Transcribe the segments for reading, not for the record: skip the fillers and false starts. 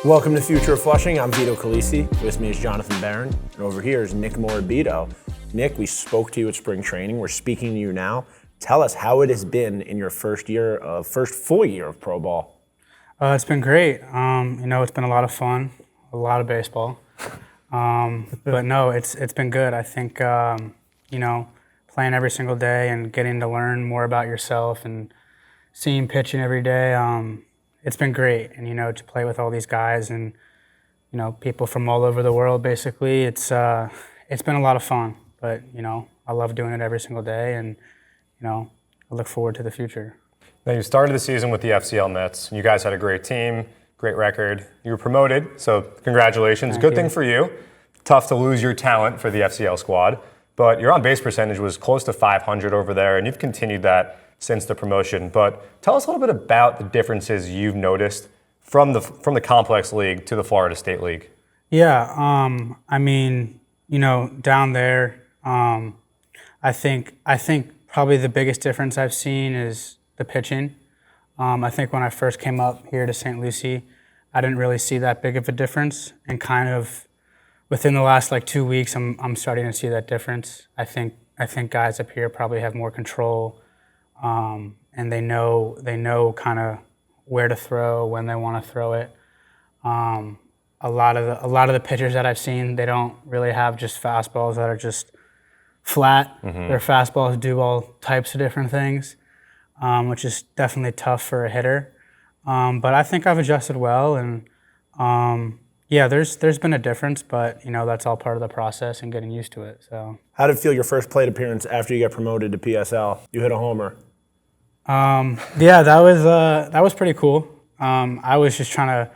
Welcome to Future of Flushing. I'm Vito Calisi. With me is Jonathan Barron. And over here is Nick Morabito. Nick, we spoke to you at spring training. We're speaking to you now. Tell us how it has been in your first full year of pro ball. It's been great. It's been a lot of fun, a lot of baseball. But no, it's been good. I think, playing every single day and getting to learn more about yourself and seeing pitching every day, it's been great. And, to play with all these guys and, people from all over the world, basically, it's been a lot of fun. But, I love doing it every single day and, I look forward to the future. Now, you started the season with the FCL Mets. You guys had a great team, great record. You were promoted, so congratulations. Good thing for you. Tough to lose your talent for the FCL squad, but your on-base percentage was close to 500 over there, and you've continued that since the promotion. But tell us a little bit about the differences you've noticed from the Complex League to the Florida State League. Yeah, down there, I think probably the biggest difference I've seen is the pitching. I think when I first came up here to St. Lucie, I didn't really see that big of a difference, and kind of within the last 2 weeks, I'm starting to see that difference. I think guys up here probably have more control, and they know kind of where to throw, when they want to throw it. A lot of the pitchers that I've seen, they don't really have just fastballs that are just flat. Mm-hmm. Their fastballs do all types of different things, which is definitely tough for a hitter. But I think I've adjusted well, and there's been a difference, but that's all part of the process and getting used to it. So, how did it feel your first plate appearance after you got promoted to PSL? You hit a homer. That was pretty cool. I was just trying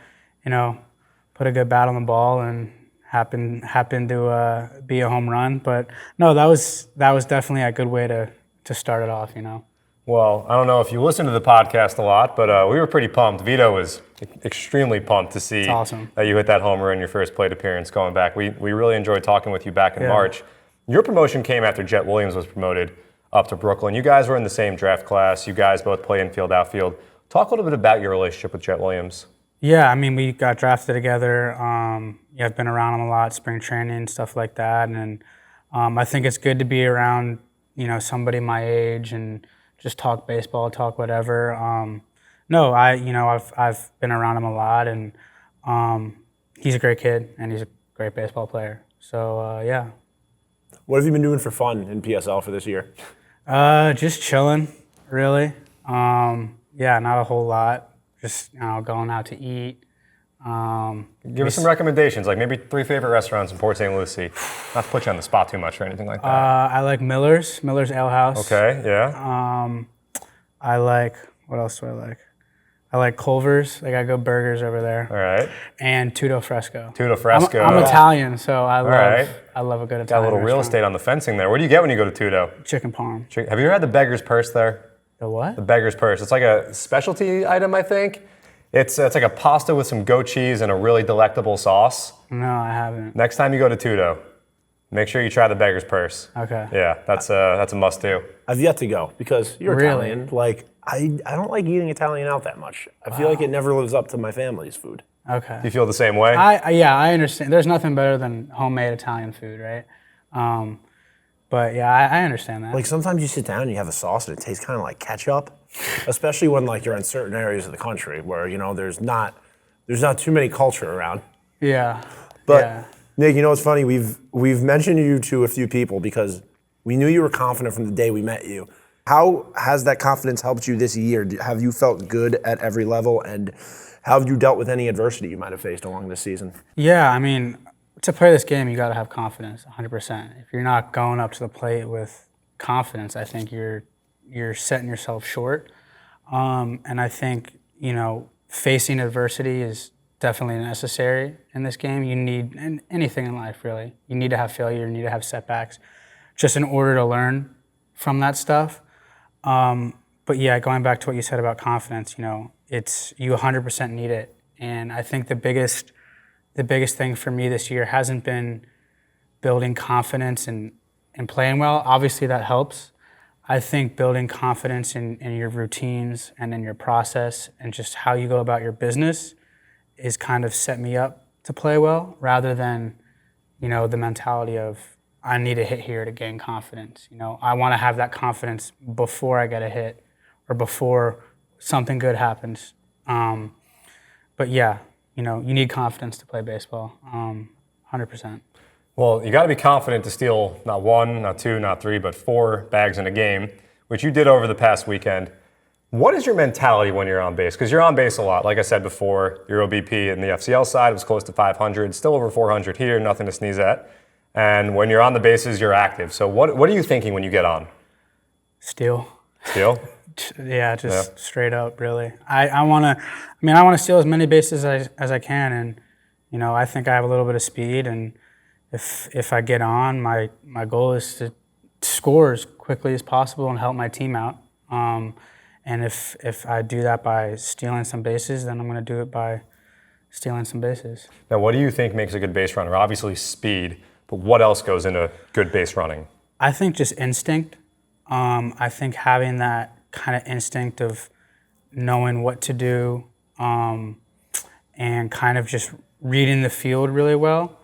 to, put a good bat on the ball, and happened to be a home run. But no, that was definitely a good way to start it off. Well, I don't know if you listen to the podcast a lot, but we were pretty pumped. Vito was extremely pumped to see that you hit that homer in your first plate appearance going back. We really enjoyed talking with you back in March. Your promotion came after Jet Williams was promoted up to Brooklyn. You guys were in the same draft class. You guys both play infield, outfield. Talk a little bit about your relationship with Jet Williams. Yeah, we got drafted together. I've been around him a lot, spring training, stuff like that. And I think it's good to be around, somebody my age and just talk baseball, talk whatever. I've been around him a lot, and he's a great kid, and he's a great baseball player. So, yeah. What have you been doing for fun in PSL for this year? Just chilling, really. Not a whole lot. Just going out to eat. Give us some recommendations, like maybe 3 favorite restaurants in Port Saint Lucie. Not to put you on the spot too much or anything like that. I like Miller's Ale House. Okay, yeah. What else do I like? I like Culver's. They got good burgers over there. All right. And Tutto Fresco. Tutto Fresco. I'm Italian, so I love a good Italian Got a little real estate on the fencing there. What do you get when you go to Tutto? Chicken parm. Have you ever had the Beggar's Purse there? The what? The Beggar's Purse. It's like a specialty item, I think. It's like a pasta with some goat cheese and a really delectable sauce. No, I haven't. Next time you go to Tutto, make sure you try the Beggar's Purse. Okay. Yeah, that's a must-do. I've yet to go because you're Really? Italian. I don't like eating Italian out that much. I feel like it never lives up to my family's food. Okay. Do you feel the same way? I understand. There's nothing better than homemade Italian food, right? But yeah, I understand that. Sometimes you sit down and you have a sauce and it tastes kind of like ketchup, especially when you're in certain areas of the country where there's not too many culture around. Yeah. But Nick, it's funny. We've mentioned you to a few people because we knew you were confident from the day we met you. How has that confidence helped you this year? Have you felt good at every level, and how have you dealt with any adversity you might have faced along this season? Yeah, to play this game, you got to have confidence, 100%. If you're not going up to the plate with confidence, I think you're setting yourself short. And I think, facing adversity is definitely necessary in this game. You need, and anything in life, really. You need to have failure, you need to have setbacks, just in order to learn from that stuff. But yeah, going back to what you said about confidence, you 100% need it. And I think the biggest thing for me this year hasn't been building confidence and playing well. Obviously that helps. I think building confidence in your routines and in your process and just how you go about your business is kind of set me up to play well, rather than, the mentality of I need a hit here to gain confidence. I want to have that confidence before I get a hit or before something good happens. But yeah, you need confidence to play baseball, 100%. Well, you got to be confident to steal not 1, not 2, not 3, but 4 bags in a game, which you did over the past weekend. What is your mentality when you're on base? Because you're on base a lot. Like I said before, your OBP in the FCL side was close to 500, still over 400 here, nothing to sneeze at. And when you're on the bases, you're active. So what are you thinking when you get on? Steal. Steal? Yeah, just straight up, really. I want to steal as many bases as I can, and I think I have a little bit of speed, and if I get on, my goal is to score as quickly as possible and help my team out. And if I do that by stealing some bases, then I'm going to do it by stealing some bases. Now, what do you think makes a good base runner? Obviously speed, but what else goes into good base running? I think just instinct. I think having that kind of instinct of knowing what to do, and kind of just reading the field really well.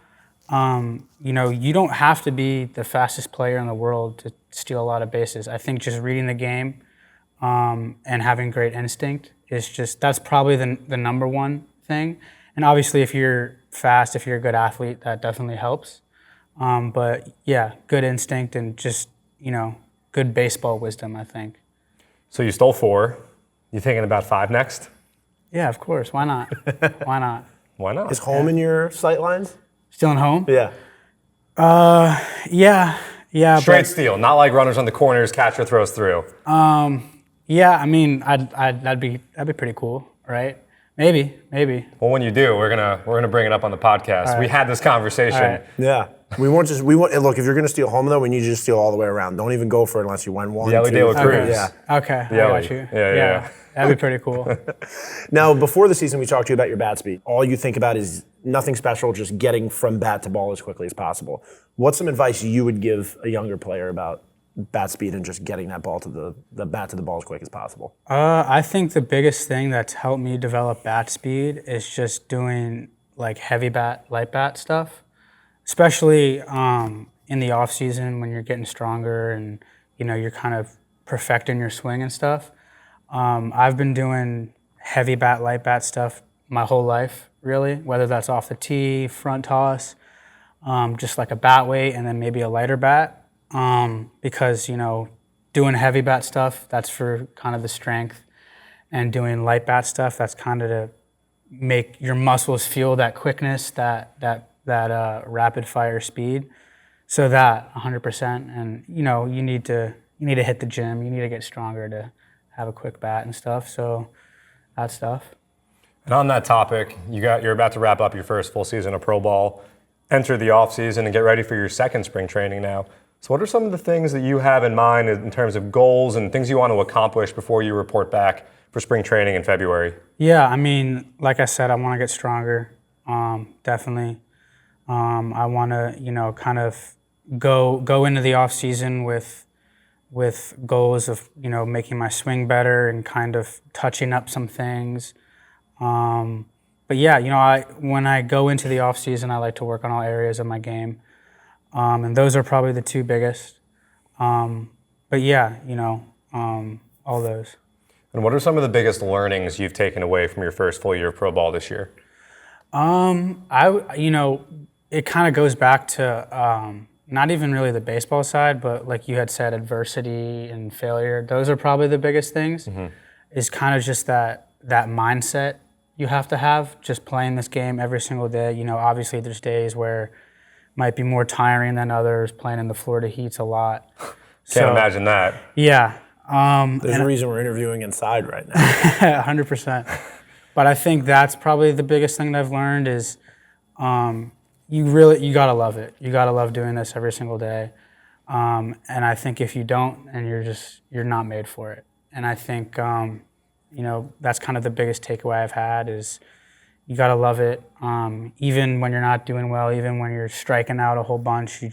You don't have to be the fastest player in the world to steal a lot of bases. I think just reading the game and having great instinct that's probably the number one thing. And obviously, if you're fast, if you're a good athlete, that definitely helps. But yeah, good instinct and just, good baseball wisdom, I think. So you stole 4. You thinking about 5 next? Yeah, of course. Why not? Why not? Why not? Is home in your sight lines? Stealing home? Yeah. Yeah. Straight steal, not like runners on the corners, catcher throws through. Yeah, that'd be pretty cool, right? Maybe. Well, when you do, we're gonna bring it up on the podcast. Right. We had this conversation. Right. Yeah. We want, look, if you're going to steal home, though, we need you to steal all the way around. Don't even go for it unless you went 1, The Ellie 2, Day with 3. Cruz. Yeah. Okay, I Ellie. got you. Yeah. That'd be pretty cool. Now, before the season, we talked to you about your bat speed. All you think about is nothing special, just getting from bat to ball as quickly as possible. What's some advice you would give a younger player about bat speed and just getting that ball to the bat to the ball as quick as possible? I think the biggest thing that's helped me develop bat speed is just doing like heavy bat, light bat stuff, especially in the off season when you're getting stronger and you're kind of perfecting your swing and stuff. I've been doing heavy bat, light bat stuff my whole life, really, whether that's off the tee, front toss, just like a bat weight and then maybe a lighter bat. Because, doing heavy bat stuff, that's for kind of the strength, and doing light bat stuff, that's kind of to make your muscles feel that quickness, that rapid fire speed. So that 100%, and you need to hit the gym, you need to get stronger to have a quick bat and stuff. So that stuff. And on that topic, you're about to wrap up your first full season of pro ball, enter the off season, and get ready for your second spring training now. So what are some of the things that you have in mind in terms of goals and things you want to accomplish before you report back for spring training in February? Yeah, like I said, I want to get stronger, definitely. I want to, kind of go into the off season with goals of, making my swing better and kind of touching up some things. But yeah, when I go into the off season, I like to work on all areas of my game. And those are probably the 2 biggest. But yeah, all those. And what are some of the biggest learnings you've taken away from your first full year of pro ball this year? It kind of goes back to not even really the baseball side, but like you had said, adversity and failure. Those are probably the biggest things. Mm-hmm. Is kind of just that mindset you have to have, just playing this game every single day. Obviously there's days where might be more tiring than others, playing in the Florida heats a lot. Can't imagine that. Yeah. There's a reason we're interviewing inside right now. 100%. But I think that's probably the biggest thing that I've learned is you gotta love it. You gotta love doing this every single day. And I think if you don't, and you're not made for it. And I think that's kind of the biggest takeaway I've had is you gotta love it. Even when you're not doing well, even when you're striking out a whole bunch, you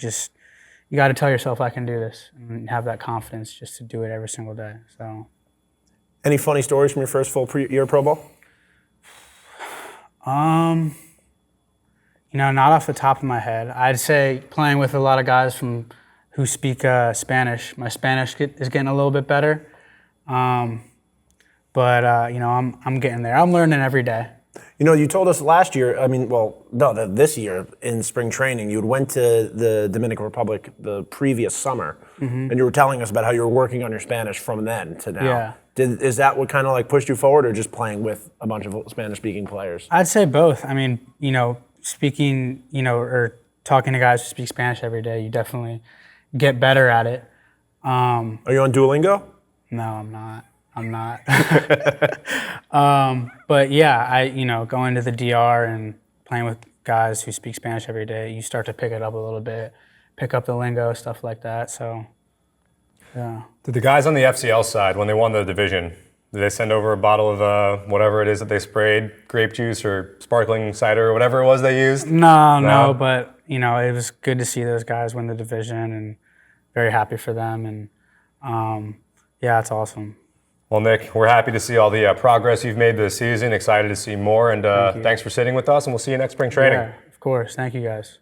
gotta tell yourself I can do this and have that confidence just to do it every single day. So, any funny stories from your first full year of pro ball? Not off the top of my head. I'd say playing with a lot of guys who speak Spanish. My Spanish is getting a little bit better, I'm getting there. I'm learning every day. You told us last year. This year in spring training, you went to the Dominican Republic the previous summer, and you were telling us about how you were working on your Spanish from then to now. Yeah. Is that what kind of like pushed you forward, or just playing with a bunch of Spanish-speaking players? I'd say both. I mean, speaking, or talking to guys who speak Spanish every day, you definitely get better at it. Are you on Duolingo? No, I'm not. But yeah, going to the DR and playing with guys who speak Spanish every day, you start to pick it up a little bit, pick up the lingo, stuff like that. So, yeah. Did the guys on the FCL side, when they won the division, did they send over a bottle of whatever it is that they sprayed, grape juice or sparkling cider or whatever it was they used? No, but it was good to see those guys win the division, and very happy for them. And yeah, it's awesome. Well, Nick, we're happy to see all the progress you've made this season. Excited to see more, and thanks for sitting with us. And we'll see you next spring training. Yeah, of course. Thank you, guys.